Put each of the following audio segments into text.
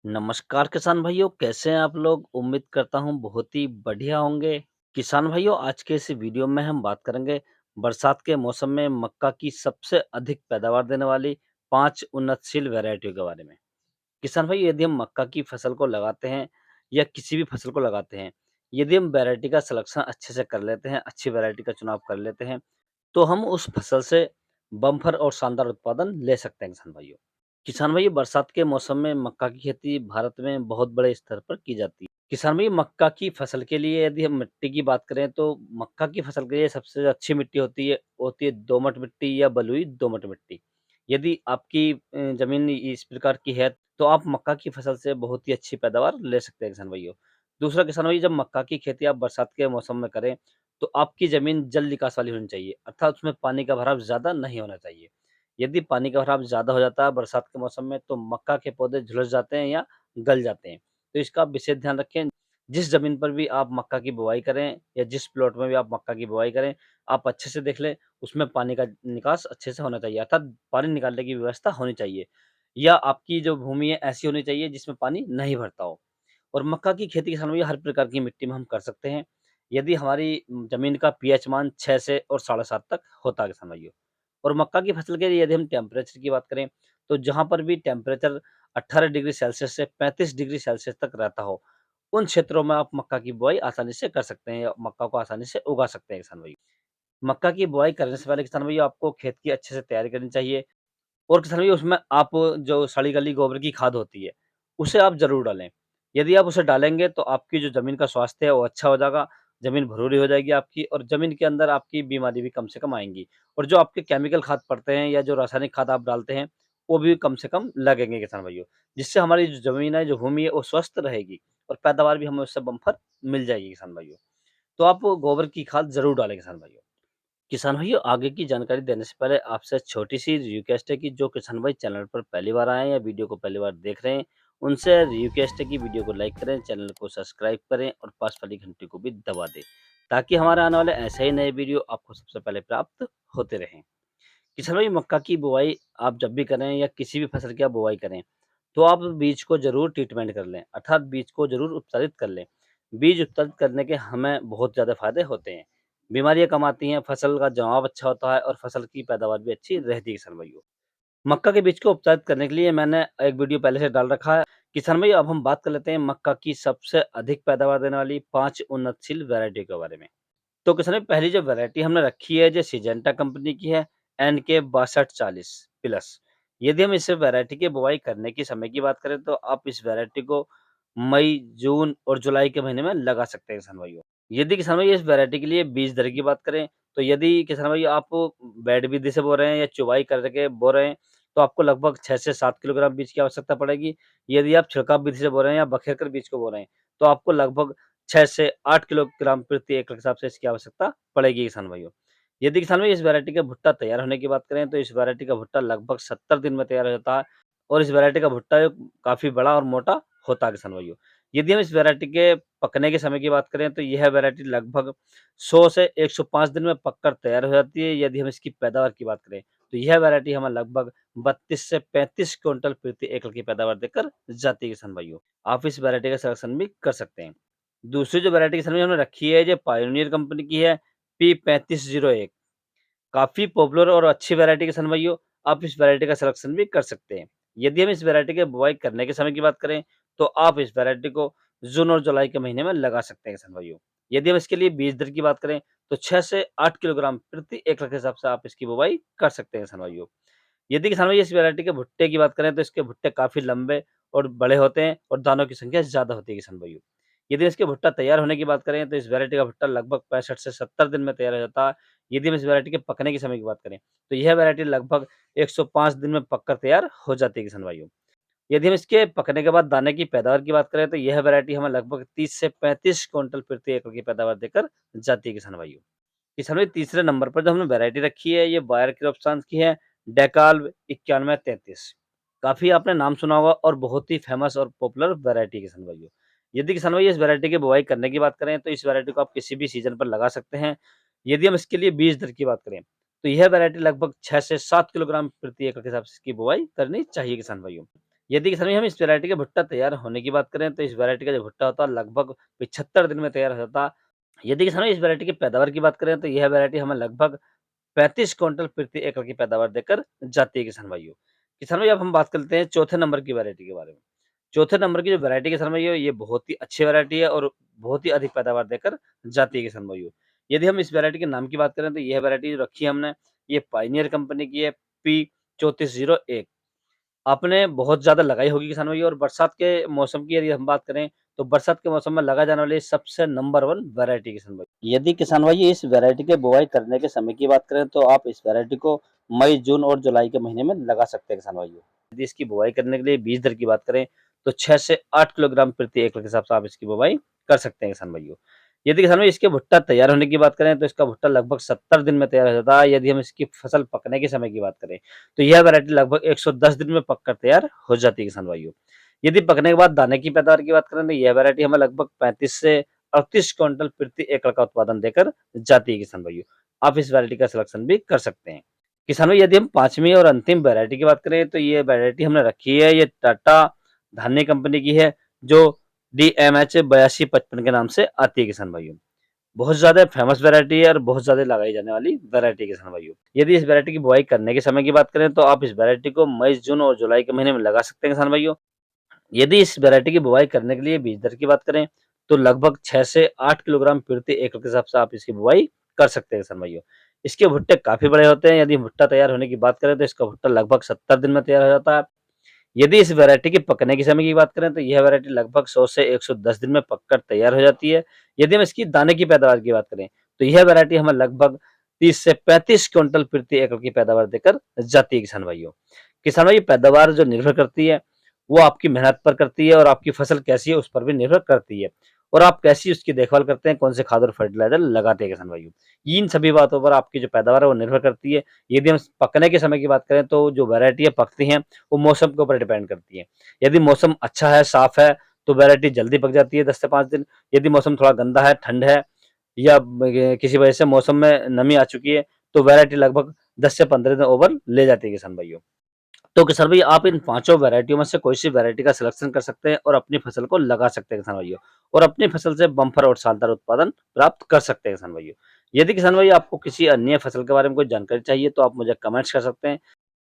नमस्कार किसान भाइयों, कैसे हैं आप लोग? उम्मीद करता हूँ बहुत ही बढ़िया होंगे। किसान भाइयों, आज के इस वीडियो में हम बात करेंगे बरसात के मौसम में मक्का की सबसे अधिक पैदावार देने वाली 5 उन्नतशील वैरायटियों के बारे में। किसान भाई, यदि हम मक्का की फसल को लगाते हैं या किसी भी फसल को लगाते हैं, यदि हम वैरायटी का सिलेक्शन अच्छे से कर लेते हैं, अच्छी वैरायटी का चुनाव कर लेते हैं, तो हम उस फसल से बम्पर और शानदार उत्पादन ले सकते हैं किसान भाइयों। किसान भाई, बरसात के मौसम में मक्का की खेती भारत में बहुत बड़े स्तर पर की जाती है। किसान भाई, मक्का की फसल के लिए यदि हम मिट्टी की बात करें तो मक्का की फसल के लिए सबसे अच्छी मिट्टी होती है दोमट मिट्टी या बलुई दोमट मिट्टी। यदि आपकी ज़मीन इस प्रकार की है तो आप मक्का की फसल से बहुत ही अच्छी पैदावार ले सकते हैं किसान भाइयों। दूसरा किसान भाई, जब मक्का की खेती आप बरसात के मौसम में करें तो आपकी ज़मीन जल निकास वाली होनी चाहिए, अर्थात उसमें पानी का भराव ज़्यादा नहीं होना चाहिए। यदि पानी का भराव ज़्यादा हो जाता है बरसात के मौसम में तो मक्का के पौधे झुलस जाते हैं या गल जाते हैं। तो इसका आप विशेष ध्यान रखें। जिस ज़मीन पर भी आप मक्का की बुवाई करें या जिस प्लॉट में भी आप मक्का की बुवाई करें, आप अच्छे से देख लें, उसमें पानी का निकास अच्छे से होना चाहिए, अर्थात पानी निकालने की व्यवस्था होनी चाहिए। या आपकी जो भूमि है ऐसी होनी चाहिए जिसमें पानी नहीं भरता हो। और मक्का की खेती किसान भैया हर प्रकार की मिट्टी में हम कर सकते हैं। यदि हमारी ज़मीन का पीएच मान 6 से और 7.5 तक होता है किसान भाइयों। और मक्का की फसल के लिए यदि हम टेम्परेचर की बात करें, तो जहाँ पर भी टेम्परेचर 18 डिग्री सेल्सियस से 35 डिग्री सेल्सियस तक रहता हो, उन क्षेत्रों में आप मक्का की बुआई आसानी से कर सकते हैं या मक्का को आसानी से उगा सकते हैं किसान भाइयों। मक्का की बुआई करने से पहले किसान भैया आपको खेत की अच्छे से तैयारी करनी चाहिए। और किसान भैया उसमें आप जो सड़ी-गली गोबर की खाद होती है, उसे आप ज़रूर डालें। यदि आप उसे डालेंगे तो आपकी जो ज़मीन का स्वास्थ्य है वो अच्छा हो जाएगा, ज़मीन भुरभुरी हो जाएगी आपकी और ज़मीन के अंदर आपकी बीमारी भी कम से कम आएँगी। और जो आपके केमिकल खाद पड़ते हैं या जो रासायनिक खाद आप डालते हैं, वो भी कम से कम लगेंगे किसान भाइयों। जिससे हमारी जो ज़मीन है, जो भूमि है वो स्वस्थ रहेगी और पैदावार भी हमें उससे बम्पर मिल जाएगी किसान भाइयों। तो आप गोबर की खाद ज़रूर डालें किसान भाइयों। किसान भाइयों, आगे की जानकारी देने से पहले आपसे छोटी-सी रिक्वेस्ट है कि जो किसान भाई चैनल पर पहली बार आए हैं या वीडियो को पहली बार देख रहे हैं, उनसे रिक्वेस्ट है कि वीडियो को लाइक करें, चैनल को सब्सक्राइब करें और पास वाली घंटी को भी दबा दें, ताकि हमारे आने वाले ऐसे ही नए वीडियो आपको सबसे पहले प्राप्त होते रहें। किसान भाई, मक्का की बुआई आप जब भी करें या किसी भी फसल की आप बुआई करें, तो आप बीज को ज़रूर ट्रीटमेंट कर लें, अर्थात बीज को ज़रूर उपचारित कर लें। बीज उपचारित करने के हमें बहुत ज़्यादा फ़ायदे होते हैं। बीमारियाँ कम आती हैं, फसल का जमाव अच्छा होता है और फसल की पैदावार भी अच्छी रहती है किसान भाइयों। मक्का के बीज को उपचारित करने के लिए मैंने एक वीडियो पहले से डाल रखा है। किसान भाई, अब हम बात कर लेते हैं मक्का की सबसे अधिक पैदावार देने वाली 5 उन्नतशील वैरायटी के बारे में। तो किसान भाई, पहली जो वैरायटी हमने रखी है, जो सिजेंटा कंपनी की है, एनके 6240 प्लस। यदि हम इस वैरायटी की बुआई करने के समय की बात करें, तो आप इस वैरायटी को मई, जून और जुलाई के महीने में लगा सकते हैं किसान भाइयों। यदि किसान भाई इस वैरायटी के लिए बीज दर की बात करें, तो यदि किसान भाई आप बेड विधि से बो रहे हैं या चुवाई करके बो रहे हैं, तो आपको लगभग 6 से 7 किलोग्राम बीज की आवश्यकता पड़ेगी। यदि आप छिड़काव विधि से बो रहे हैं या बखेर कर बीज को बो रहे हैं, तो आपको लगभग 6 से 8 किलोग्राम प्रति एकड़ के हिसाब से इसकी आवश्यकता पड़ेगी किसान भाइयों। यदि किसान भाई इस वैरायटी का भुट्टा तैयार होने की बात करें, तो इस वैरायटी का भुट्टा लगभग 70 दिन में तैयार हो जाता है और इस वैरायटी का भुट्टा काफ़ी बड़ा और मोटा होता है किसान भाइयों। यदि हम इस वैरायटी के पकने के समय की बात करें, तो यह वैरायटी लगभग 100 से 105 दिन में पककर तैयार हो जाती है। यदि हम इसकी पैदावार की बात करें, तो यह वैरायटी हमें लगभग 32 से 35 क्विंटल प्रति एकड़ की पैदावार देकर जाती है किसान भाइयों। आप इस वैरायटी का सिलेक्शन भी कर सकते हैं। दूसरी जो वैरायटी किसान भाई हमने रखी है, ये पायोनियर कंपनी की है, P3501। काफ़ी पॉपुलर और अच्छी वैरायटी किसान भाइयों, आप इस वैरायटी का सिलेक्शन भी कर सकते हैं। यदि हम इस वैरायटी की बुआई करने के समय की बात करें, तो आप इस वैरायटी को जून और जुलाई के महीने में लगा सकते हैं किसान भाइयों। यदि हम इसके लिए बीज दर की बात करें, तो 6 से 8 किलोग्राम प्रति एकड़ के हिसाब से आप इसकी बुवाई कर सकते हैं किसान भाइयों। यदि किसान भाई इस वैरायटी के भुट्टे की बात करें, तो इसके भुट्टे काफ़ी लंबे और बड़े होते हैं और दानों की संख्या ज़्यादा होती है किसान भाइयों। यदि इसके भुट्टा तैयार होने की बात करें, तो इस वैरायटी का भुट्टा लगभग 65 से 70 दिन में तैयार हो जाता है। यदि हम इस वैरायटी के पकने के समय की बात करें, तो यह वैरायटी लगभग 105 दिन में पककर तैयार हो जाती है किसान भाइयों। यदि हम इसके पकने के बाद दाने की पैदावार की बात करें, तो यह वैरायटी हमें लगभग 30 से 35 क्विंटल प्रति एकड़ की पैदावार देकर जाती है किसान भाइयों। किसान भाई, तीसरे नंबर पर जो हमने वैरायटी रखी है, ये बायर क्रॉपसांस की है, डेकाल्ब 9133। काफ़ी आपने नाम सुना होगा और बहुत ही फेमस और पॉपुलर वैरायटी है किसान भाइयों। यदि किसान भाई इस वैरायटी की बुआई करने की बात करें, तो इस वैरायटी को आप किसी भी सीज़न पर लगा सकते हैं। यदि हम इसके लिए बीज दर की बात करें, तो यह वैरायटी लगभग 6 से 7 किलोग्राम प्रति एकड़ के हिसाब से इसकी बुआई करनी चाहिए किसान भाइयों। यदि किसान भाई हम इस वैरायटी का भुट्टा तैयार होने की बात करें तो इस वैरायटी का जो भुट्टा होता है लगभग 75 दिन में तैयार हो जाता है। यदि किसान भाई इस वैरायटी की पैदावार की बात करें तो यह वैरायटी हमें लगभग 35 क्विंटल प्रति एकड़ की पैदावार देकर जाती है किसान भाइयों। किसान भाई अब हम बात करते हैं चौथे नंबर की वैरायटी के बारे में। चौथे नंबर की जो वैरायटी किसान भाइयों ये बहुत ही अच्छी वैरायटी है और बहुत ही अधिक पैदावार देकर जाती है किसान भाइयों। यदि हम इस वैरायटी के नाम की बात करें तो यह वैरायटी जो रखी है हमने ये पायनियर कंपनी की है P3401। आपने बहुत ज़्यादा लगाई होगी किसान भाइयों और बरसात के मौसम की यदि हम बात करें तो बरसात के मौसम में लगा जाने वाली सबसे नंबर 1 वैरायटी किसान भाई। यदि किसान भाई इस वैरायटी के बुआई करने के समय की बात करें तो आप इस वैरायटी को मई, जून और जुलाई के महीने में लगा सकते हैं किसान भाइयों। यदि इसकी बुआई करने के लिए बीज दर की बात करें तो 6 से 8 किलोग्राम प्रति एकड़ के हिसाब से आप इसकी बुआई कर सकते हैं किसान भाइयों। यदि किसान भाई इसके भुट्टा तैयार होने की बात करें तो इसका भुट्टा लगभग 70 दिन में तैयार हो जाता है। यदि हम इसकी फसल पकने के समय की बात करें तो यह वैरायटी लगभग 110 दिन में पककर तैयार हो जाती है किसान भाइयों। यदि पकने के बाद दाने की पैदावार की बात करें तो यह वैरायटी हमें लगभग 35 से 38 क्विंटल प्रति एकड़ का उत्पादन देकर जाती है किसान भाइयों। आप इस वैरायटी का सिलेक्शन भी कर सकते हैं। किसान भाई यदि हम 5वीं और अंतिम वैरायटी की बात करें तो ये वैरायटी हमने रखी है, ये टाटा धान्य कंपनी की है जो DMH 8255 के नाम से आती है किसान भाइयों। बहुत ज़्यादा फेमस वैरायटी है और बहुत ज़्यादा लगाई जाने वाली वैरायटी है किसान भाइयों। यदि इस वैरायटी की बुआई करने के समय की बात करें तो आप इस वैरायटी को मई, जून और जुलाई के महीने में लगा सकते हैं किसान भाइयों। यदि इस वैरायटी की बुआई करने के लिए बीज दर की बात करें तो लगभग 6 से 8 किलोग्राम प्रति एकड़ के हिसाब से आप इसकी बुआई कर सकते हैं किसान भाइयों। इसके भुट्टे काफ़ी बड़े होते हैं। यदि भुट्टा तैयार होने की बात करें तो इसका भुट्टा लगभग 70 दिन में तैयार हो जाता है। यदि इस वैरायटी के पकने के समय की बात करें तो यह वैरायटी लगभग 100 से 110 दिन में पककर तैयार हो जाती है। यदि हम इसकी दाने की पैदावार की बात करें तो यह वैरायटी हमें लगभग 30 से 35 क्विंटल प्रति एकड़ की पैदावार देकर जाती है किसान भाइयों। किसान भाई पैदावार जो निर्भर करती है वो आपकी मेहनत पर करती है और आपकी फसल कैसी है उस पर भी निर्भर करती है और आप कैसी उसकी देखभाल करते हैं, कौन से खाद और फर्टिलाइजर लगाते हैं किसान भाइयों। इन सभी बातों पर आपकी जो पैदावार है वो निर्भर करती है। यदि हम पकने के समय की बात करें तो जो वैरायटी है पकती हैं वो मौसम के ऊपर डिपेंड करती है। यदि मौसम अच्छा है, साफ है तो वैरायटी जल्दी पक जाती है 10 से 5 दिन। यदि मौसम थोड़ा गंदा है, ठंड है या किसी वजह से मौसम में नमी आ चुकी है तो वैरायटी लगभग 10 से 15 दिन ओवर ले जाती है किसान भाइयों। तो किसान भाई आप इन पाँचों वैरायटियों में से कोई सी वैरायटी का सिलेक्शन कर सकते हैं और अपनी फसल को लगा सकते हैं किसान भाइयों और अपनी फसल से बम्पर और शानदार उत्पादन प्राप्त कर सकते हैं किसान भाइयों। यदि किसान भाई आपको किसी अन्य फसल के बारे में कोई जानकारी चाहिए तो आप मुझे कमेंट्स कर सकते हैं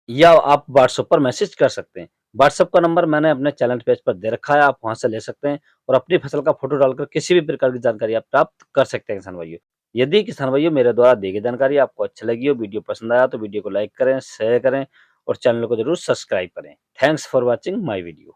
या आप व्हाट्सएप पर मैसेज कर सकते हैं। व्हाट्सएप का नंबर मैंने अपने चैनल पेज पर दे रखा है, आप वहां से ले सकते हैं और अपनी फसल का फोटो डालकर किसी भी प्रकार की जानकारी आप प्राप्त कर सकते हैं किसान भाइयों। यदि किसान भाइयों मेरे द्वारा दी गई जानकारी आपको अच्छी लगी हो, वीडियो पसंद आया तो वीडियो को लाइक करें, शेयर करें और चैनल को जरूर सब्सक्राइब करें। Thanks for watching my video.